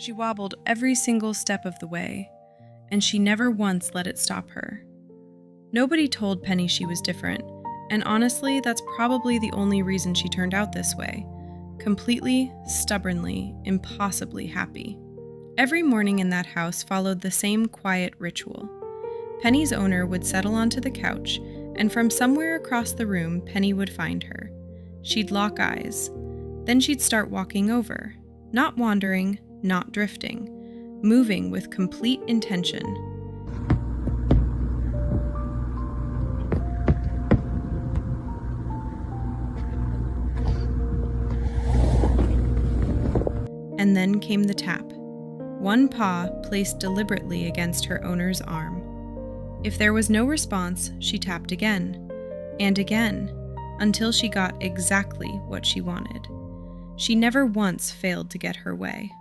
She wobbled every single step of the way, and she never once let it stop her. Nobody told Penny she was different, and honestly, that's probably the only reason she turned out this way. Completely, stubbornly, impossibly happy. Every morning in that house followed the same quiet ritual. Penny's owner would settle onto the couch, and from somewhere across the room, Penny would find her. She'd lock eyes. Then she'd start walking over, not wandering, not drifting, moving with complete intention. And then came the tap, one paw placed deliberately against her owner's arm. If there was no response, she tapped again, and again, until she got exactly what she wanted. She never once failed to get her way.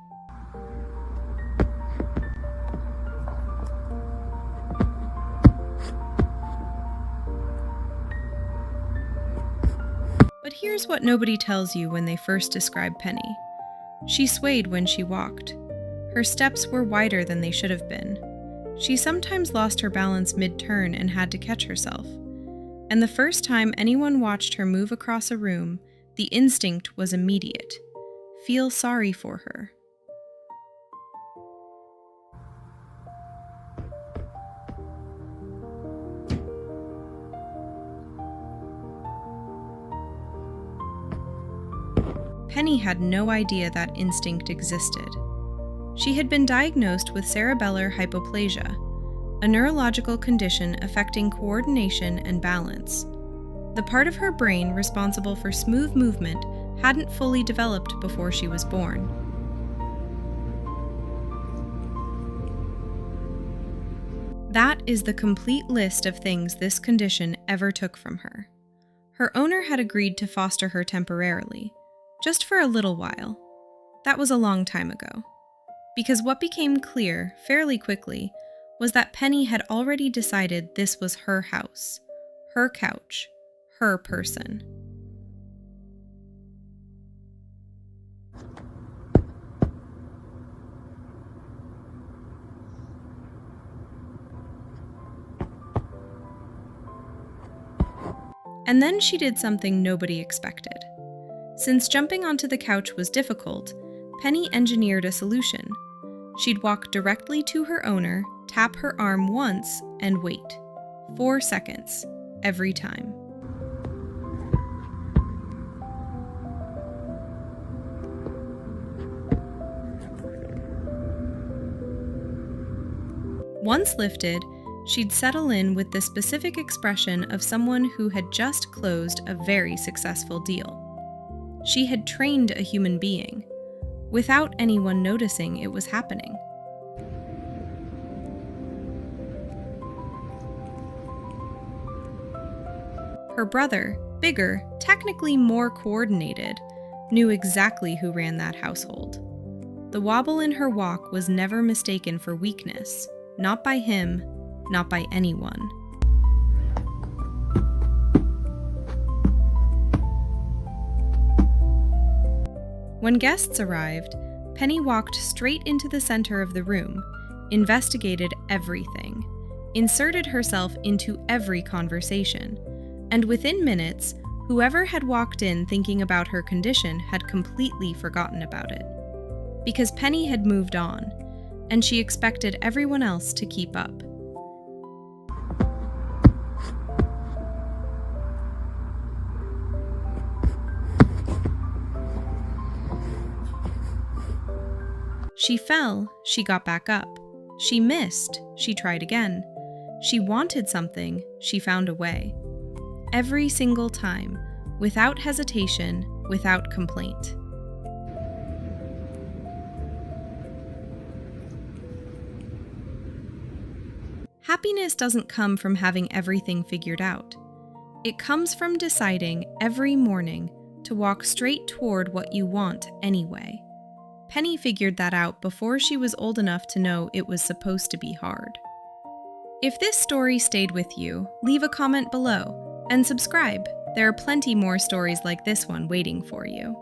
But here's what nobody tells you when they first describe Penny. She swayed when she walked. Her steps were wider than they should have been. She sometimes lost her balance mid-turn and had to catch herself. And the first time anyone watched her move across a room, the instinct was immediate. Feel sorry for her. Penny had no idea that instinct existed. She had been diagnosed with cerebellar hypoplasia, a neurological condition affecting coordination and balance. The part of her brain responsible for smooth movement hadn't fully developed before she was born. That is the complete list of things this condition ever took from her. Her owner had agreed to foster her temporarily, just for a little while. That was a long time ago. Because what became clear fairly quickly was that Penny had already decided this was her house, her couch, her person. And then she did something nobody expected. Since jumping onto the couch was difficult, Penny engineered a solution. She'd walk directly to her owner, tap her arm once, and wait. 4 seconds, every time. Once lifted, she'd settle in with the specific expression of someone who had just closed a very successful deal. She had trained a human being, without anyone noticing it was happening. Her brother, bigger, technically more coordinated, knew exactly who ran that household. The wobble in her walk was never mistaken for weakness, not by him, not by anyone. When guests arrived, Penny walked straight into the center of the room, investigated everything, inserted herself into every conversation, and within minutes, whoever had walked in thinking about her condition had completely forgotten about it. Because Penny had moved on, and she expected everyone else to keep up. She fell, she got back up. She missed, she tried again. She wanted something, she found a way. Every single time, without hesitation, without complaint. Happiness doesn't come from having everything figured out. It comes from deciding every morning to walk straight toward what you want anyway. Penny figured that out before she was old enough to know it was supposed to be hard. If this story stayed with you, leave a comment below and subscribe. There are plenty more stories like this one waiting for you.